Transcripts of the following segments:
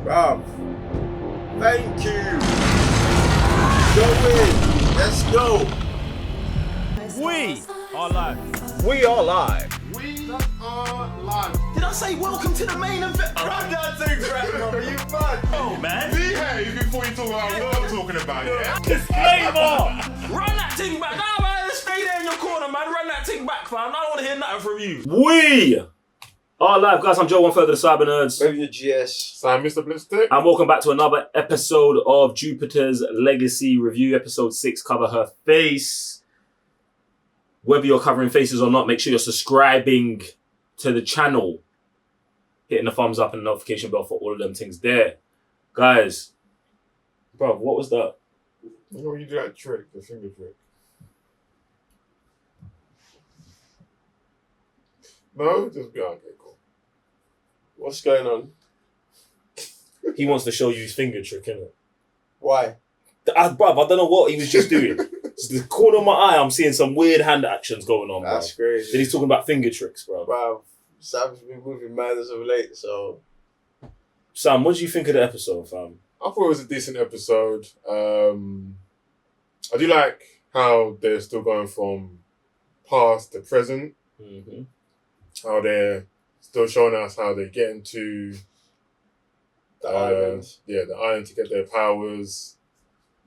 Bruv, thank you. Go in. Let's go. We are live. We are live. We are live. Did I say welcome to the main event? Run that thing, brother. You mad? Oh, man. Behave before you talk about what I'm talking about, yeah? Disclaimer! Run that thing back. Nah, man, stay there in your corner, man. Run that thing back, fam. I don't want to hear nothing from you. We are live, guys. I'm Joe, one third of the Cyber Nerds. Maybe your GS. So I'm Mr. Blitzstick. And welcome back to another episode of Jupiter's Legacy Review. Episode 6, Cover Her Face. Whether you're covering faces or not, make sure you're subscribing to the channel. Hitting the thumbs up and the notification bell for all of them things there. Guys, bro, what was that? You know when you do that trick, the finger trick. No? Just be okay, cool. What's going on? He wants to show you his finger trick, innit? Why? Bruv, I don't know what he was just doing. Just the corner of my eye, I'm seeing some weird hand actions going on, bro. That's crazy. Then he's talking about finger tricks, bro. Bruv, Sam's been moving mad as of late, so... Sam, what do you think of the episode, fam? I thought it was a decent episode. I do like how they're still going from past to present. Mm-hmm. How they're still showing us how they get into The island. Yeah, the island to get their powers.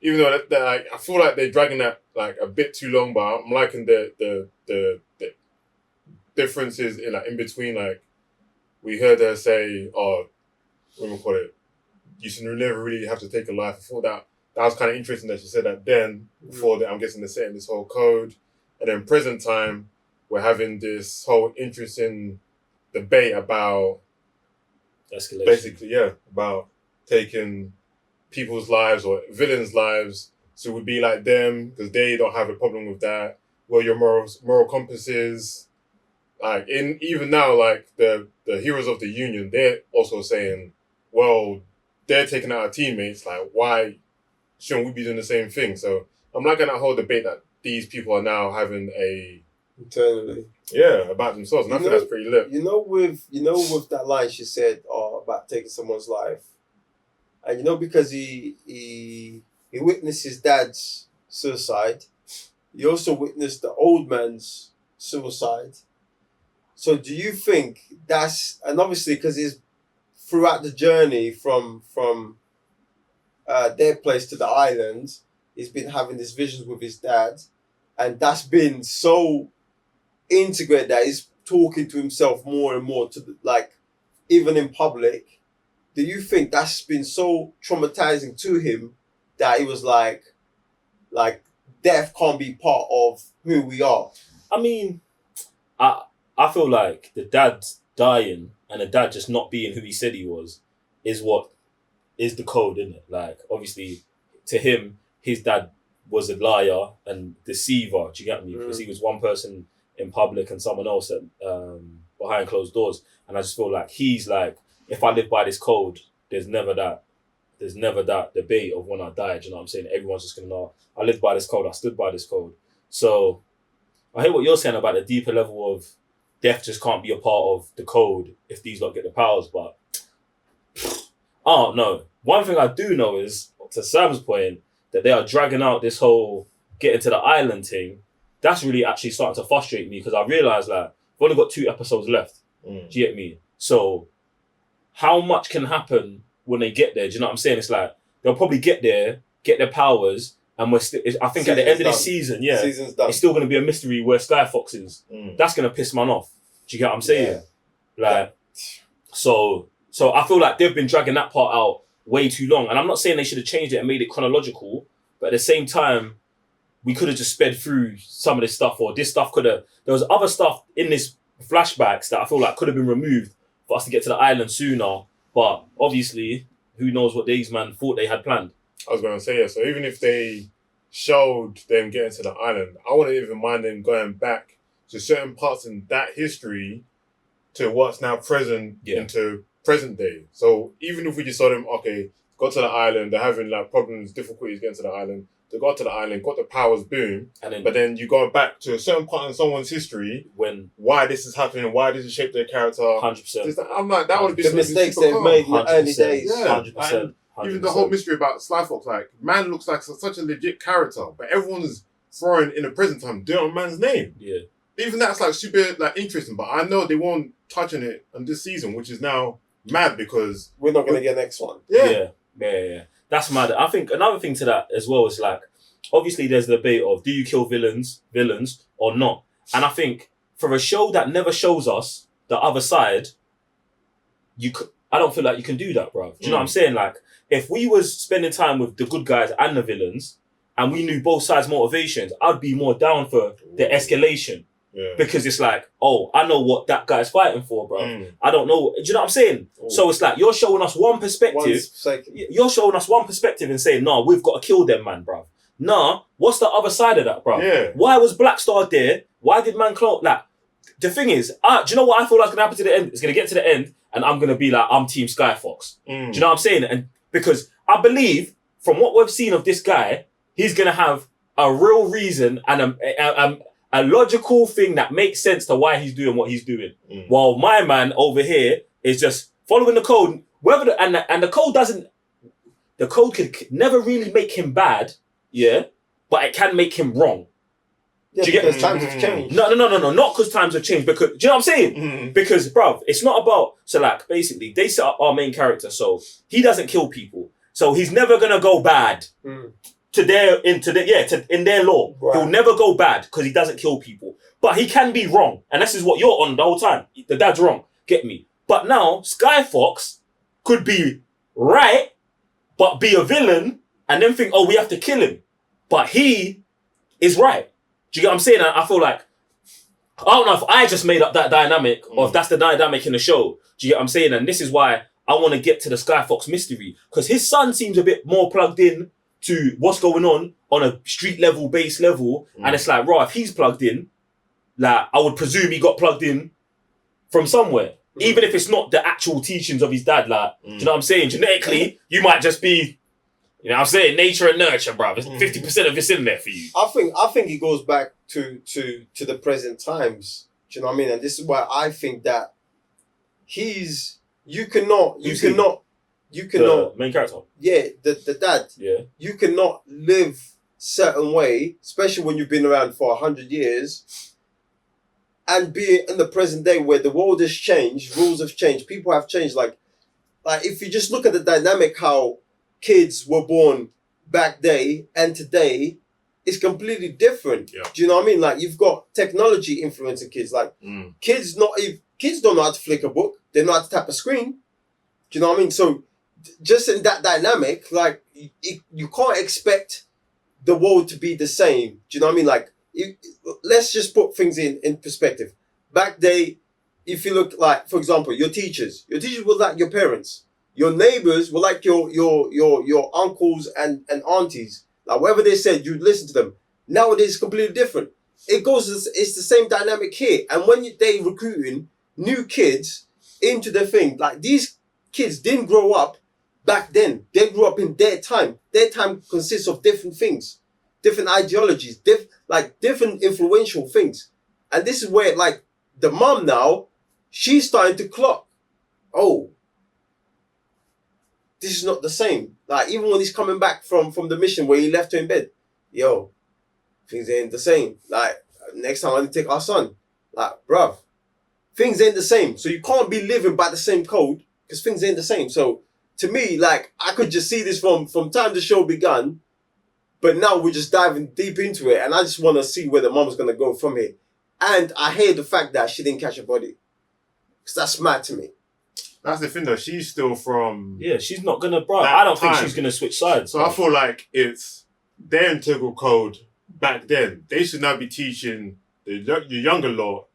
Even though they're like, I feel like they're dragging that like a bit too long, but I'm liking the differences in between. Like we heard her say, "Oh, what do we call it? You should never really have to take a life." I thought that was kind of interesting that she said that then. Before that, I'm guessing they're setting this whole code, and then present time, we're having this whole interesting debate about Escalation. basically, about taking people's lives or villains' lives, so it would be like them because they don't have a problem with that. Well, your moral compass is like even now, like the heroes of the Union, they're also saying, well, they're taking out our teammates. Like, why shouldn't we be doing the same thing? So I'm liking that whole debate that these people are now having Internally. about themselves, and I think that's pretty lit. You know with that line she said about taking someone's life, and because he witnessed his dad's suicide, he also witnessed the old man's suicide. So do you think that's, and obviously because he's throughout the journey from their place to the island, he's been having these visions with his dad, and that's been so integrated that he's talking to himself more and more even in public. Do you think that's been so traumatizing to him that he was like death can't be part of who we are? I mean, I feel like the dad dying and the dad just not being who he said he was is what is the code, isn't it? Like, obviously, to him, his dad was a liar and deceiver. Do you get me? Because he was one person in public and someone else at, behind closed doors. And I just feel like he's like, if I live by this code, there's never that debate of when I die. Do you know what I'm saying? Everyone's just gonna know I lived by this code. I stood by this code. So I hear what you're saying about the deeper level of death just can't be a part of the code if these lot get the powers. But I don't know. One thing I do know is, to Sam's point, that they are dragging out this whole getting to the island thing. That's really actually starting to frustrate me because I realise like we've only got 2 episodes left. Do you get me? So how much can happen when they get there? Do you know what I'm saying? It's like they'll probably get there, get their powers, and we're still. I think at the end of this season, Season's done. it's still going to be a mystery where Skyfox is. That's going to piss man off. Do you get what I'm saying? Like, so I feel like they've been dragging that part out way too long. And I'm not saying they should have changed it and made it chronological, but at the same time, we could have just sped through some of this stuff, or this stuff could have. There was other stuff in this flashbacks that I feel like could have been removed for us to get to the island sooner. But obviously, who knows what these man thought they had planned. I was going to say, yeah, so even if they showed them getting to the island, I wouldn't even mind them going back to certain parts in that history to what's now present into present day. So even if we just saw them, okay, got to the island, they're having like problems, difficulties getting to the island, they got to the island, got the powers, boom. And then But then you go back to a certain part in someone's history, when why this is happening, why does it shape their character. 100%. I'm like, that would be The mistakes they've made in the early days. Yeah. 100%. Even the whole mystery about Sly Fox, like, man looks like such a legit character, but everyone's throwing in the present time dirt on man's name. Yeah. Even that's like super like interesting, but I know they won't touch on it on this season, which is now mad because We're not going to get next one. Yeah. That's mad. I think another thing to that as well is like, obviously there's the debate of do you kill villains or not? And I think for a show that never shows us the other side, I don't feel like you can do that, bro. Do you know what I'm saying? Like, if we was spending time with the good guys and the villains, and we knew both sides' motivations, I'd be more down for the escalation. Yeah. Because it's like, oh, I know what that guy's fighting for, bro. I don't know. Do you know what I'm saying? So it's like, you're showing us one perspective. You're showing us one perspective and saying, no, we've got to kill them, man, bro. Nah, what's the other side of that, bro? Yeah. Why was Black Star there? Why did man clone? Like, the thing is, do you know what I feel like is going to happen to the end? It's going to get to the end, and I'm going to be like, I'm Team Sky Fox. Do you know what I'm saying? And because I believe, from what we've seen of this guy, he's going to have a real reason and a logical thing that makes sense to why he's doing what he's doing. While my man over here is just following the code. Whether and the code doesn't, the code could never really make him bad, yeah, but it can make him wrong. Yeah, do you because get times have changed. No, not because times have changed. Because do you know what I'm saying? Because, bruv, it's not about. So, like, basically, they set up our main character, so he doesn't kill people, so he's never gonna go bad. In their law, right. He'll never go bad because he doesn't kill people. But he can be wrong, and this is what you're on the whole time. The dad's wrong. Get me? But now Sky Fox could be right, but be a villain, and then think, oh, we have to kill him. But he is right. Do you get what I'm saying? I feel like, I don't know if I just made up that dynamic or if that's the dynamic in the show. Do you get what I'm saying? And this is why I want to get to the Sky Fox mystery. Because his son seems a bit more plugged in to what's going on a street level, base level. And it's like, if he's plugged in, like, I would presume he got plugged in from somewhere. Even if it's not the actual teachings of his dad. Like, do you know what I'm saying? Genetically, you might just be, you know what I'm saying, nature and nurture, bruv. 50% of it's in there for you. I think it goes back to the present times. Do you know what I mean? And this is why I think that you cannot main character. Yeah, the dad. Yeah. You cannot live certain way, especially when you've been around for 100 years, and be in the present day where the world has changed, rules have changed, people have changed. Like if you just look at the dynamic, how kids were born back day and today is completely different. Yeah. Do you know what I mean? Like, you've got technology influencing kids. Like kids don't know how to flick a book. They know how to tap a screen. Do you know what I mean? So just in that dynamic, like, you can't expect the world to be the same. Do you know what I mean? Like, let's just put things in perspective. Back day, if you look, like, for example, your teachers were like your parents. Your neighbors were like your uncles and aunties. Like, whatever they said, you'd listen to them. Nowadays, it's completely different. It's the same dynamic here. And when they recruiting new kids into the thing, like, these kids didn't grow up back then. They grew up in their time. Their time consists of different things, different ideologies, different influential things. And this is where, like, the mom now, she's starting to clock, oh, this is not the same. Like, even when he's coming back from the mission where he left her in bed, yo, things ain't the same. Like, next time I need to take our son. Like, bruv, things ain't the same. So you can't be living by the same code because things ain't the same. So to me, like, I could just see this from time the show began, but now we're just diving deep into it, and I just want to see where the mom's going to go from here. And I hate the fact that she didn't catch a body, because that's mad to me. That's the thing, though. She's still from... Yeah, she's not going to... Bro, I don't think she's going to switch sides. So bro. I feel like it's their integral code back then. They should now be teaching the younger lot,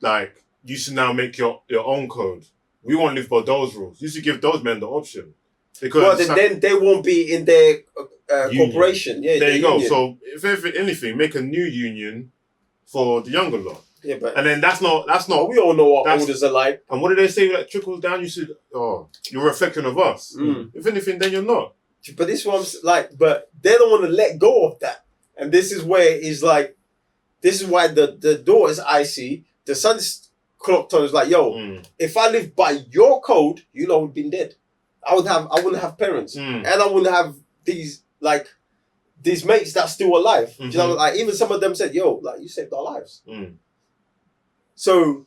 like, you should now make your own code. We won't live by those rules. You should give those men the option. Because then they won't be in their corporation. Yeah, there you go. Union. So if anything, make a new union for the younger lot. Yeah, but and then that's not. We all know what orders are like. And what do they say? Like, trickles down. You should. Oh, you're a reflection of us. If anything, then you're not. But this one's like, but they don't want to let go of that, and this is where it's like, this is why the door is icy. The sun's clocked on. Is like, yo, if I lived by your code, you lot would have been dead. I wouldn't have parents, and I wouldn't have these mates that's still alive. Do you know, like even some of them said, yo, like you saved our lives. So,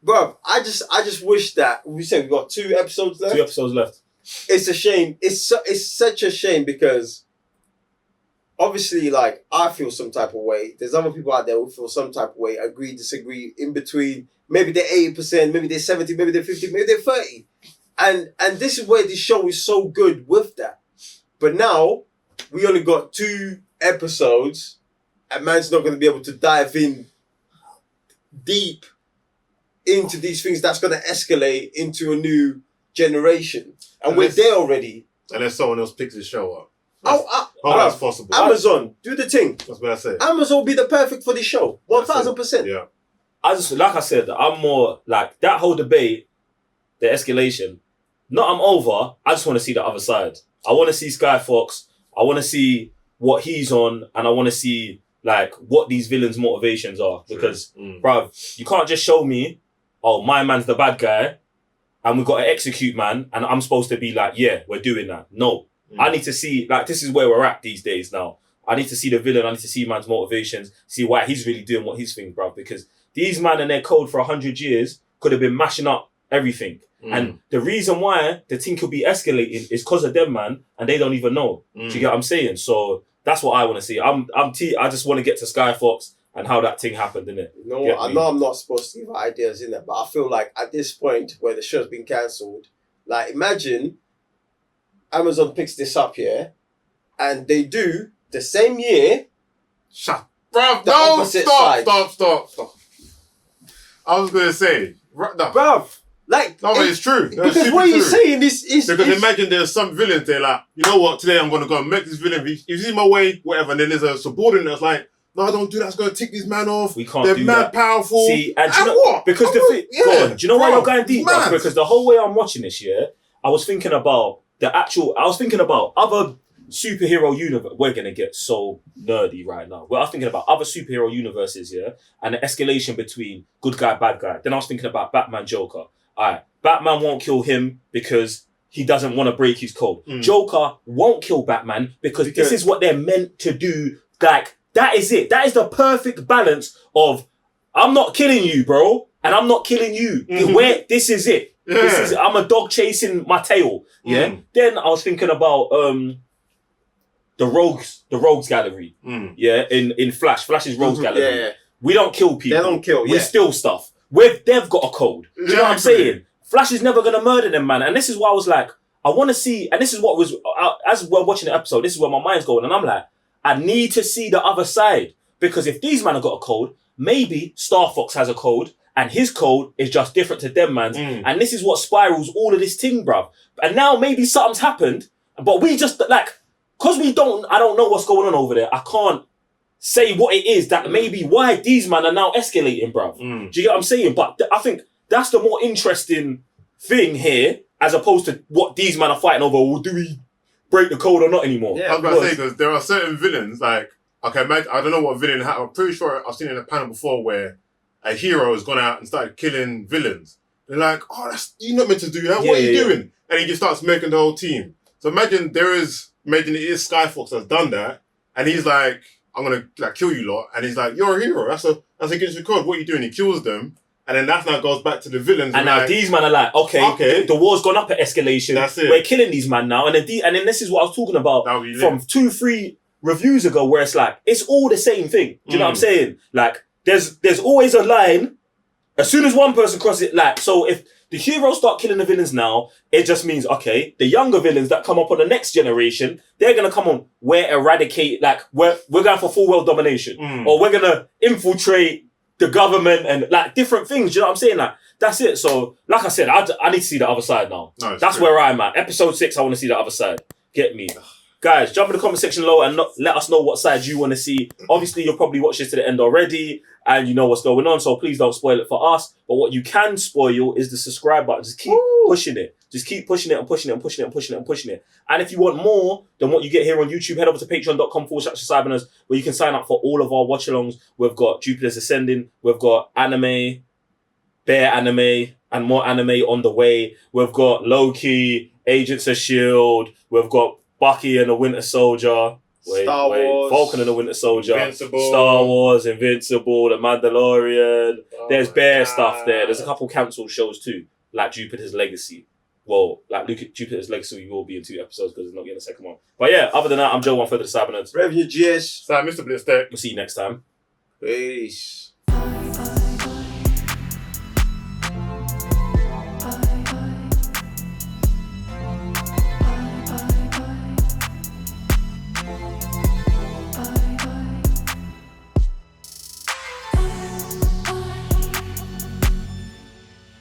bro, I just wish that we said we got 2 episodes left. 2 episodes left. It's a shame. It's such a shame because obviously, like, I feel some type of way. There's other people out there who feel some type of way, agree, disagree, in between. Maybe they're 80%, maybe they're 70, maybe they're 50, maybe they're 30. And this is where this show is so good with that. But now, we only got 2 episodes, and man's not going to be able to dive in deep into these things that's going to escalate into a new generation. And we're there already. Unless someone else picks the show up. Oh, that's possible. Amazon, do the thing. That's what I say. Amazon will be the perfect for this show. 1000%. Yeah. Like I said, I'm more like that whole debate, the escalation. No, I'm over. I just want to see the other side. I want to see Sky Fox. I want to see what he's on, and I want to see like what these villains' motivations are. Because, bruv, you can't just show me, oh, my man's the bad guy, and we've got to execute man, and I'm supposed to be like, yeah, we're doing that. No. I need to see, like, this is where we're at these days now. I need to see the villain. I need to see man's motivations, see why he's really doing what he's thinking, bruv. Because these man and their code for 100 years could have been mashing up everything. And the reason why the thing could be escalating is because of them, man, and they don't even know. Do you get what I'm saying? So that's what I want to see. I just want to get to Sky Fox and how that thing happened, innit? You know what? I know I'm not supposed to give ideas in that, but I feel like at this point where the show's been cancelled, like imagine Amazon picks this up here, and they do the same year. Shut, bruv. The No, opposite stop. I was gonna say, no. Bruv, like No, but it's true. That's because super what you're true. saying is Because imagine there's some villains there like, you know what, today I'm going to go and make this villain, if he's in my way, whatever, and then there's a subordinate that's like, no, don't do that, it's going to tick this man off. We can't They're do mad that. powerful. See, and do you know, what? because the thing, go on, do you know why you're going deep? mad. Because the whole way I'm watching this year, I was thinking about other superhero universe. We're going to get so nerdy right now. Well, I was thinking about other superhero universes, yeah, and the escalation between good guy, bad guy. Then I was thinking about Batman, Joker. Alright, Batman won't kill him because he doesn't want to break his code. Joker won't kill Batman because this is what they're meant to do. Like, that is it. That is the perfect balance of, I'm not killing you, bro, and I'm not killing you. Where this is it. Yeah. I'm a dog chasing my tail. Yeah. Then I was thinking about the Rogues Gallery. Yeah, in Flash's Rogues Gallery. Yeah. We don't kill people. They don't kill, We yeah. steal stuff. They've got a code. Do you know what I'm saying? Flash is never going to murder them, man. And this is why I was like, I want to see, and this is what was, as we're watching the episode, this is where my mind's going. And I'm like, I need to see the other side. Because if these men have got a code, maybe Star Fox has a code, and his code is just different to them, man. And this is what spirals all of this thing, bruv. And now maybe something's happened, but we just, like, because I don't know what's going on over there, I can't say what it is that maybe why these men are now escalating, bruv. Do you get what I'm saying? But I think that's the more interesting thing here, as opposed to what these men are fighting over. Well, do we break the code or not anymore? Yeah, I was about to say, because there are certain villains, like, okay, imagine, I don't know what villain, I'm pretty sure I've seen it in a panel before where a hero has gone out and started killing villains. They're like, oh, you're not meant to do that. What are you doing? And he just starts making the whole team. So imagine it is Skyfox that's done that, and he's like, I'm gonna like kill you lot, and he's like, you're a hero. That's against the code. What are you doing? He kills them, and then that now goes back to the villains. And now like, these men are like, okay, the war's gone up at escalation. That's it. We're killing these men now, and then this is what I was talking about from 2-3 reviews ago, where it's like it's all the same thing. Do you know what I'm saying? Like there's always a line. As soon as one person crosses it, like, so if the heroes start killing the villains now, it just means, okay, the younger villains that come up on the next generation, they're going to come on, we're going for full world domination. Or we're going to infiltrate the government and like different things. Do you know what I'm saying? Like, that's it. So, like I said, I need to see the other side now. No, that's true. where I'm at. Episode 6, I want to see the other side. Get me. Guys, jump in the comment section below and let us know what side you want to see. Obviously, you'll probably watch this to the end already and you know what's going on, so please don't spoil it for us. But what you can spoil is the subscribe button. Just keep pushing it. Just keep pushing it and pushing it and pushing it and pushing it and pushing it. And if you want more than what you get here on YouTube, head over to patreon.com/Cyberners, where you can sign up for all of our watch-alongs. We've got Jupiter's Ascending, we've got anime, bare anime, and more anime on the way. We've got Loki, Agents of S.H.I.E.L.D., we've got Bucky and the Winter Soldier. Star Wars. Falcon and the Winter Soldier. Invincible. Star Wars, Invincible, The Mandalorian. Oh There's my bare God. stuff there. There's a couple cancelled shows too, like Jupiter's Legacy. Well, like Jupiter's Legacy will be in 2 episodes because it's not getting a second one. But yeah, other than that, I'm Joe, one for the Cybernerds. Revenue GS. So, Mr. Blitzdeck. We'll see you next time. Peace.